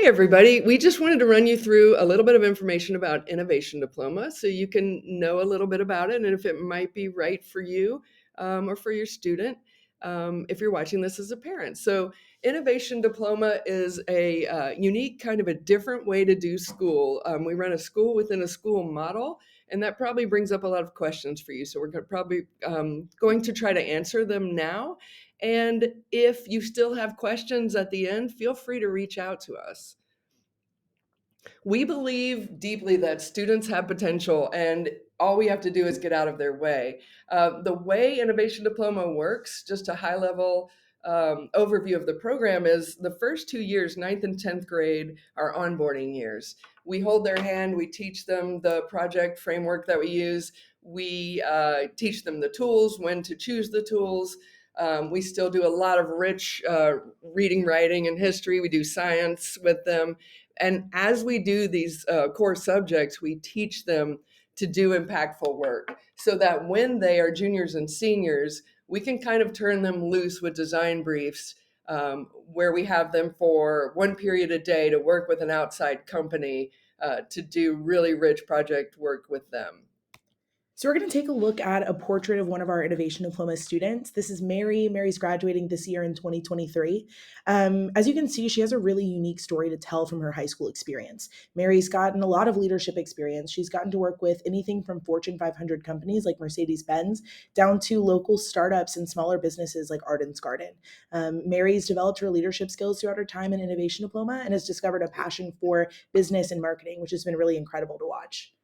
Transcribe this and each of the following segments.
Hey, everybody. We just wanted to run you through a little bit of information about Innovation Diploma so you can know a little bit about it and if it might be right for you or for your student if you're watching this as a parent. So, Innovation Diploma is a unique, kind of a different way to do school. We run a school within a school model, and that probably brings up a lot of questions for you. So, we're probably going to try to answer them now. And if you still have questions at the end, feel free to reach out to us. We believe deeply that students have potential and all we have to do is get out of their way. The way Innovation Diploma works, just a high level overview of the program, is the first 2 years, ninth and 10th grade, are onboarding years. We hold their hand, we teach them the project framework that we use, we teach them the tools, when to choose the tools. We still do a lot of rich reading, writing, and history. We do science with them. And as we do these core subjects, we teach them to do impactful work so that when they are juniors and seniors, we can kind of turn them loose with design briefs where we have them for one period a day to work with an outside company to do really rich project work with them. So we're going to take a look at a portrait of one of our Innovation Diploma students. This is Mary. Mary's graduating this year in 2023. As you can see, she has a really unique story to tell from her high school experience. Mary's gotten a lot of leadership experience. She's gotten to work with anything from Fortune 500 companies like Mercedes-Benz down to local startups and smaller businesses like Arden's Garden. Mary's developed her leadership skills throughout her time in Innovation Diploma and has discovered a passion for business and marketing, which has been really incredible to watch.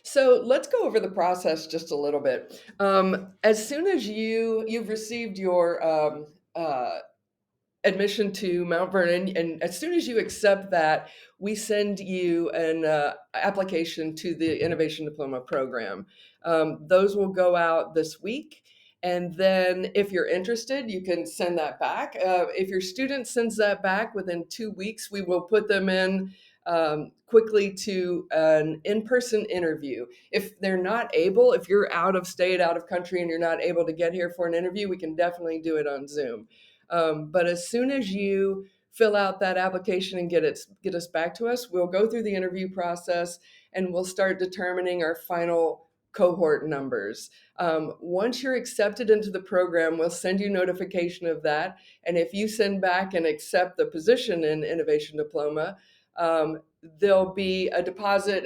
So let's go over the process just a little bit. As soon as you've received your admission to Mount Vernon, and as soon as you accept that, we send you an application to the Innovation Diploma program. Those will go out this week. And then, if you're interested, you can send that back. If your student sends that back within 2 weeks, we will put them in quickly to an in-person interview. If they're not able, if you're out of state, out of country, and you're not able to get here for an interview, we can definitely do it on Zoom. But as soon as you fill out that application and get us back to us, we'll go through the interview process and we'll start determining our final cohort numbers. Once you're accepted into the program, we'll send you notification of that. And if you send back and accept the position in Innovation Diploma, there'll be a deposit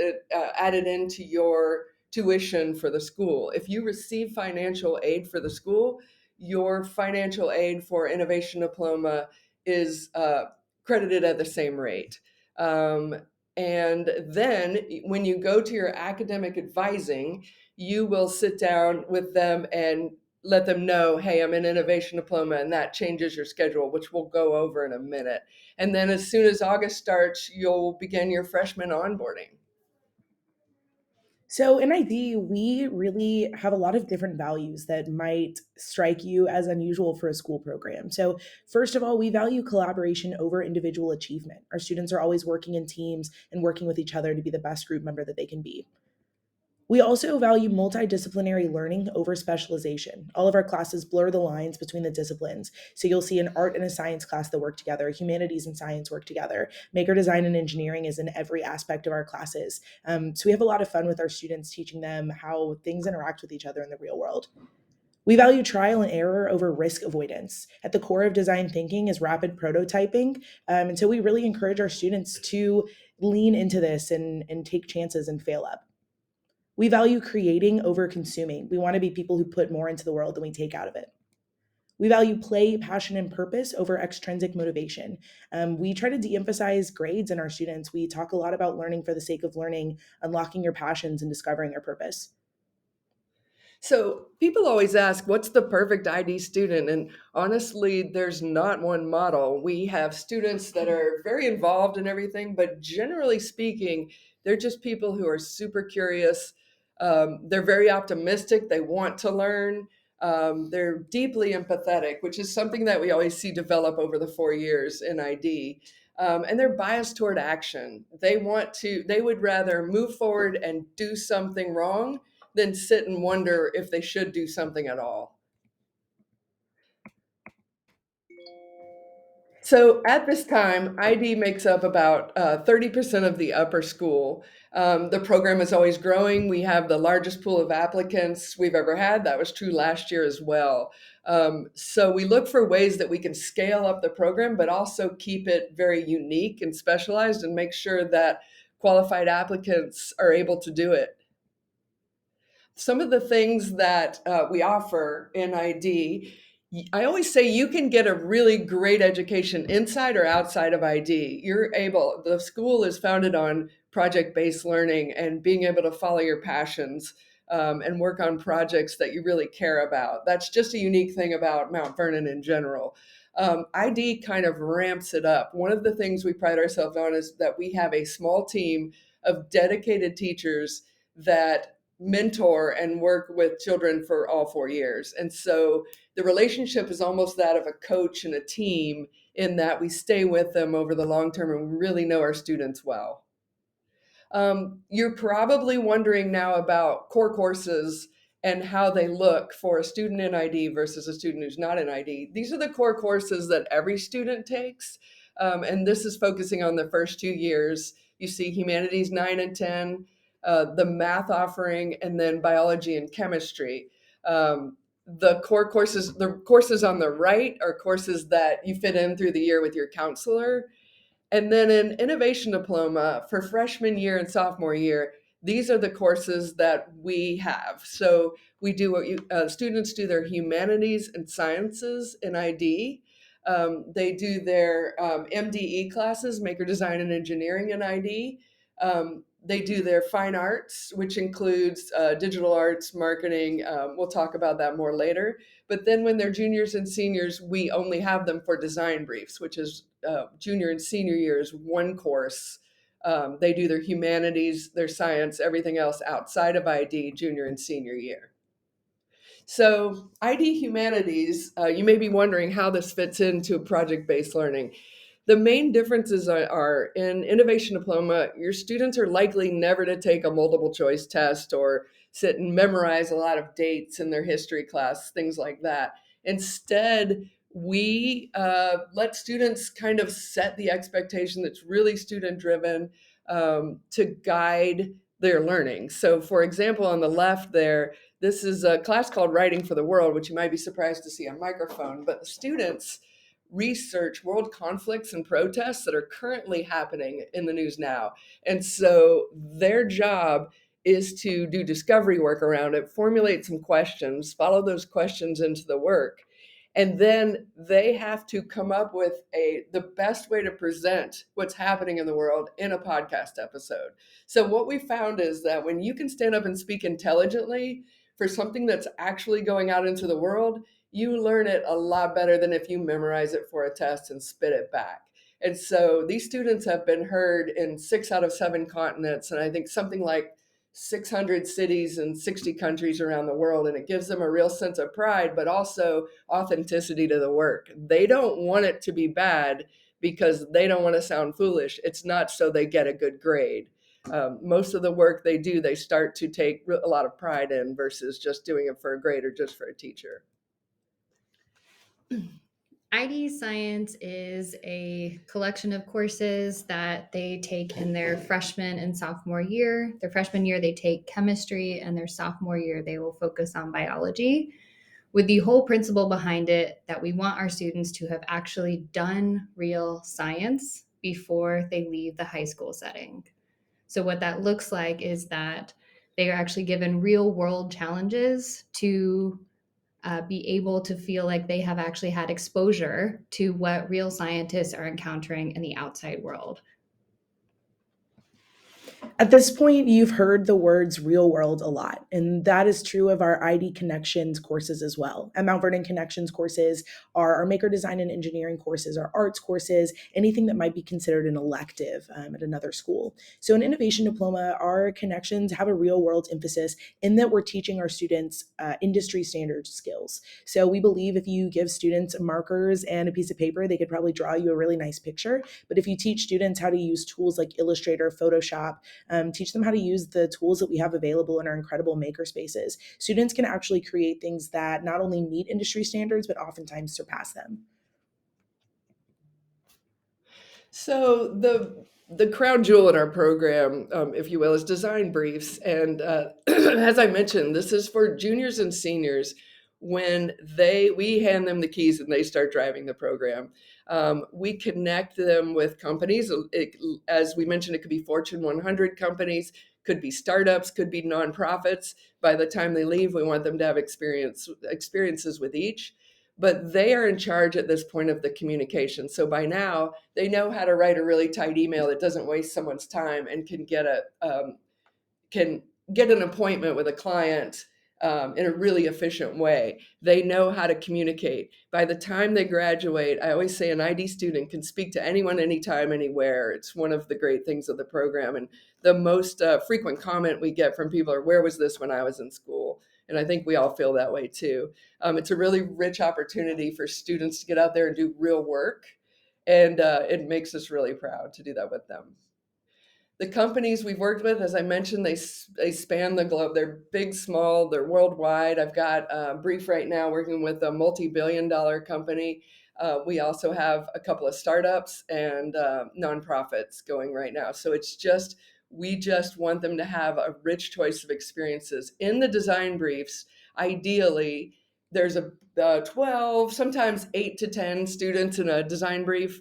added into your tuition for the school. If you receive financial aid for the school, your financial aid for Innovation Diploma is credited at the same rate. And then when you go to your academic advising, you will sit down with them and let them know, hey, I'm in Innovation Diploma, and that changes your schedule, which we'll go over in a minute. And then as soon as August starts, you'll begin your freshman onboarding. So in ID, we really have a lot of different values that might strike you as unusual for a school program. So first of all, we value collaboration over individual achievement. Our students are always working in teams and working with each other to be the best group member that they can be. We also value multidisciplinary learning over specialization. All of our classes blur the lines between the disciplines. So you'll see an art and a science class that work together, humanities and science work together. Maker design and engineering is in every aspect of our classes. So we have a lot of fun with our students teaching them how things interact with each other in the real world. We value trial and error over risk avoidance. At the core of design thinking is rapid prototyping. And so we really encourage our students to lean into this and take chances and fail up. We value creating over consuming. We want to be people who put more into the world than we take out of it. We value play, passion, and purpose over extrinsic motivation. We try to de emphasize grades in our students. We talk a lot about learning for the sake of learning, unlocking your passions, and discovering your purpose. So people always ask, what's the perfect ID student? And honestly, there's not one model. We have students that are very involved in everything, but generally speaking, they're just people who are super curious. They're very optimistic. They want to learn. They're deeply empathetic, which is something that we always see develop over the 4 years in ID. And they're biased toward action. They would rather move forward and do something wrong than sit and wonder if they should do something at all. So at this time, ID makes up about 30% of the upper school. The program is always growing. We have the largest pool of applicants we've ever had. That was true last year as well. So we look for ways that we can scale up the program, but also keep it very unique and specialized and make sure that qualified applicants are able to do it. Some of the things that we offer in ID, I always say you can get a really great education inside or outside of ID. The school is founded on project based learning and being able to follow your passions and work on projects that you really care about. That's just a unique thing about Mount Vernon in general. ID kind of ramps it up. One of the things we pride ourselves on is that we have a small team of dedicated teachers that mentor and work with children for all 4 years. And so the relationship is almost that of a coach and a team in that we stay with them over the long term and we really know our students well. You're probably wondering now about core courses and how they look for a student in ID versus a student who's not in ID. These are the core courses that every student takes. And this is focusing on the first 2 years. You see humanities 9 and 10, the math offering, and then biology and chemistry. The courses on the right are courses that you fit in through the year with your counselor. And then in Innovation Diploma for freshman year and sophomore year, these are the courses that we have. So we do students do their humanities and sciences in ID. They do their MDE classes, maker design and engineering in ID. They do their fine arts, which includes digital arts, marketing. We'll talk about that more later. But then when they're juniors and seniors, we only have them for design briefs, which is junior and senior years, one course. They do their humanities, their science, everything else outside of ID, junior and senior year. So, ID Humanities, you may be wondering how this fits into project based learning. The main differences are in Innovation Diploma, your students are likely never to take a multiple choice test or sit and memorize a lot of dates in their history class, things like that. Instead, we let students kind of set the expectation that's really student driven to guide their learning. So, for example, on the left there, this is a class called Writing for the World, which you might be surprised to see on microphone, but the students research world conflicts and protests that are currently happening in the news now. And so their job is to do discovery work around it, formulate some questions, follow those questions into the work. And then they have to come up with the best way to present what's happening in the world in a podcast episode. So what we found is that when you can stand up and speak intelligently for something that's actually going out into the world, you learn it a lot better than if you memorize it for a test and spit it back. And so these students have been heard in 6 out of 7 continents, and I think something like 600 cities and 60 countries around the world. And it gives them a real sense of pride, but also authenticity to the work. They don't want it to be bad because they don't want to sound foolish. It's not so they get a good grade. Most of the work they do, they start to take a lot of pride in versus just doing it for a grade or just for a teacher. ID Science is a collection of courses that they take in their freshman and sophomore year. Their freshman year, they take chemistry, and their sophomore year, they will focus on biology, with the whole principle behind it that we want our students to have actually done real science before they leave the high school setting. So, what that looks like is that they are actually given real world challenges to be able to feel like they have actually had exposure to what real scientists are encountering in the outside world. At this point, you've heard the words real world a lot, and that is true of our ID Connections courses as well. At Mount Vernon, Connections courses are our maker design and engineering courses, our arts courses, anything that might be considered an elective at another school. So in Innovation Diploma, our connections have a real world emphasis in that we're teaching our students industry standard skills. So we believe if you give students markers and a piece of paper, they could probably draw you a really nice picture. But if you teach students how to use tools like Illustrator, Photoshop, teach them how to use the tools that we have available in our incredible maker spaces. Students can actually create things that not only meet industry standards, but oftentimes surpass them. So the crown jewel in our program, if you will, is design briefs. And as I mentioned, this is for juniors and seniors when we hand them the keys and they start driving the program. We connect them with companies. As we mentioned, it could be Fortune 100 companies, could be startups, could be nonprofits. By the time they leave, we want them to have experiences with each. But they are in charge at this point of the communication. So by now, they know how to write a really tight email that doesn't waste someone's time and can get an appointment with a client in a really efficient way. They know how to communicate. By the time they graduate, I always say an ID student can speak to anyone, anytime, anywhere. It's one of the great things of the program. And the most frequent comment we get from people are, "Where was this when I was in school?" And I think we all feel that way too. It's a really rich opportunity for students to get out there and do real work. And it makes us really proud to do that with them. The companies we've worked with, as I mentioned, they span the globe. They're big, small, they're worldwide. I've got a brief right now working with a multi-billion-dollar company. We also have a couple of startups and nonprofits going right now. So we just want them to have a rich choice of experiences. In the design briefs, ideally, there's a 12, sometimes 8 to 10 students in a design brief,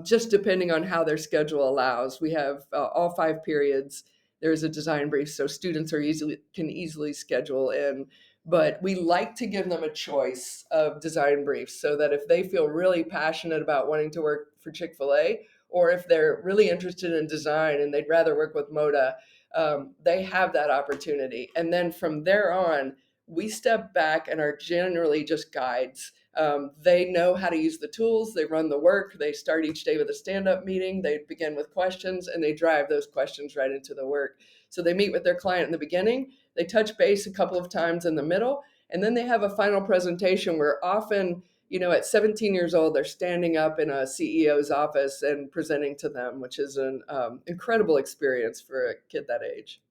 just depending on how their schedule allows. We have all 5 periods. There's a design brief, so students can easily schedule in. But we like to give them a choice of design briefs so that if they feel really passionate about wanting to work for Chick-fil-A, or if they're really interested in design and they'd rather work with Moda, they have that opportunity. And then from there on, we step back and are generally just guides. They know how to use the tools, they run the work, they start each day with a stand-up meeting, they begin with questions, and they drive those questions right into the work. So they meet with their client in the beginning, they touch base a couple of times in the middle, and then they have a final presentation where often, at 17 years old, they're standing up in a CEO's office and presenting to them, which is an incredible experience for a kid that age.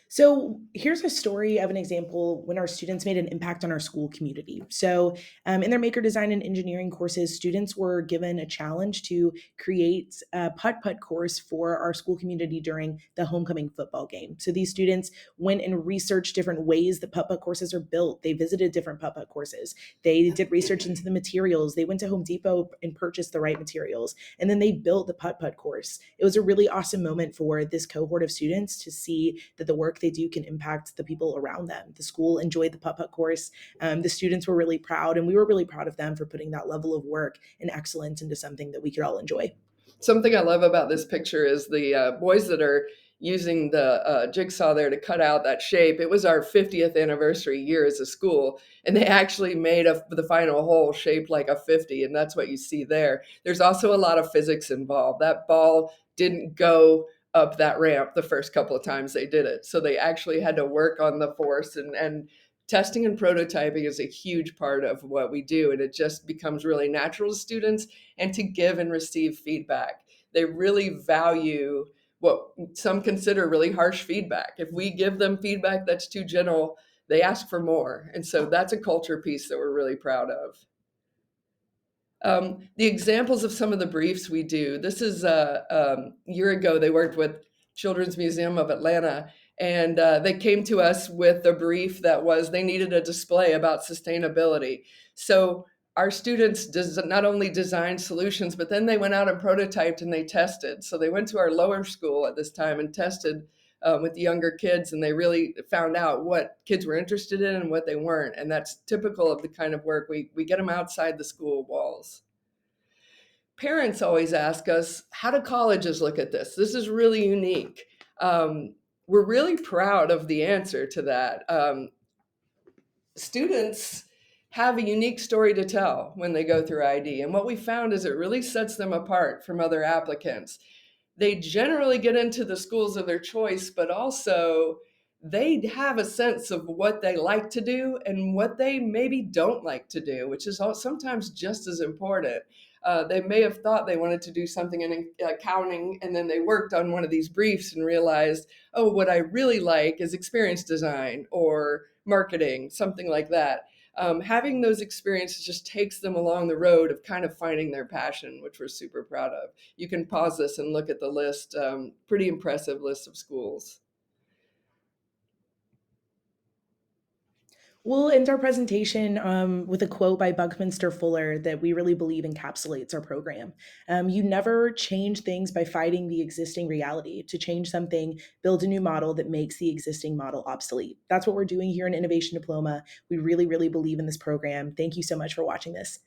So here's a story of an example when our students made an impact on our school community. So in their maker design and engineering courses, students were given a challenge to create a putt-putt course for our school community during the homecoming football game. So these students went and researched different ways that putt-putt courses are built. They visited different putt-putt courses. They did research into the materials. They went to Home Depot and purchased the right materials. And then they built the putt-putt course. It was a really awesome moment for this cohort of students to see that the work they do can impact the people around them. The school enjoyed the putt-putt course. The students were really proud, and we were really proud of them for putting that level of work and excellence into something that we could all enjoy. Something I love about this picture is the boys that are using the jigsaw there to cut out that shape. It was our 50th anniversary year as a school, and they actually made the final hole shaped like a 50, and that's what you see there. There's also a lot of physics involved. That ball didn't go up that ramp the first couple of times they did it. So they actually had to work on the force, and testing and prototyping is a huge part of what we do. And it just becomes really natural to students and to give and receive feedback. They really value what some consider really harsh feedback. If we give them feedback that's too gentle, they ask for more. And so that's a culture piece that we're really proud of. The examples of some of the briefs we do, this is a year ago, they worked with Children's Museum of Atlanta, and they came to us with a brief that was they needed a display about sustainability. So our students not only designed solutions, but then they went out and prototyped and they tested. So they went to our lower school at this time and tested with the younger kids, and they really found out what kids were interested in and what they weren't. And that's typical of the kind of work we get them outside the school walls. Parents always ask us, how do colleges look at this? This is really unique. We're really proud of the answer to that. Students have a unique story to tell when they go through ID. And what we found is it really sets them apart from other applicants. They generally get into the schools of their choice, but also they have a sense of what they like to do and what they maybe don't like to do, which is sometimes just as important. They may have thought they wanted to do something in accounting, and then they worked on one of these briefs and realized, oh, what I really like is experience design or marketing, something like that. Having those experiences just takes them along the road of kind of finding their passion, which we're super proud of. You can pause this and look at the list, pretty impressive list of schools. We'll end our presentation with a quote by Buckminster Fuller that we really believe encapsulates our program. You never change things by fighting the existing reality. To change something, build a new model that makes the existing model obsolete. That's what we're doing here in Innovation Diploma. We really, really believe in this program. Thank you so much for watching this.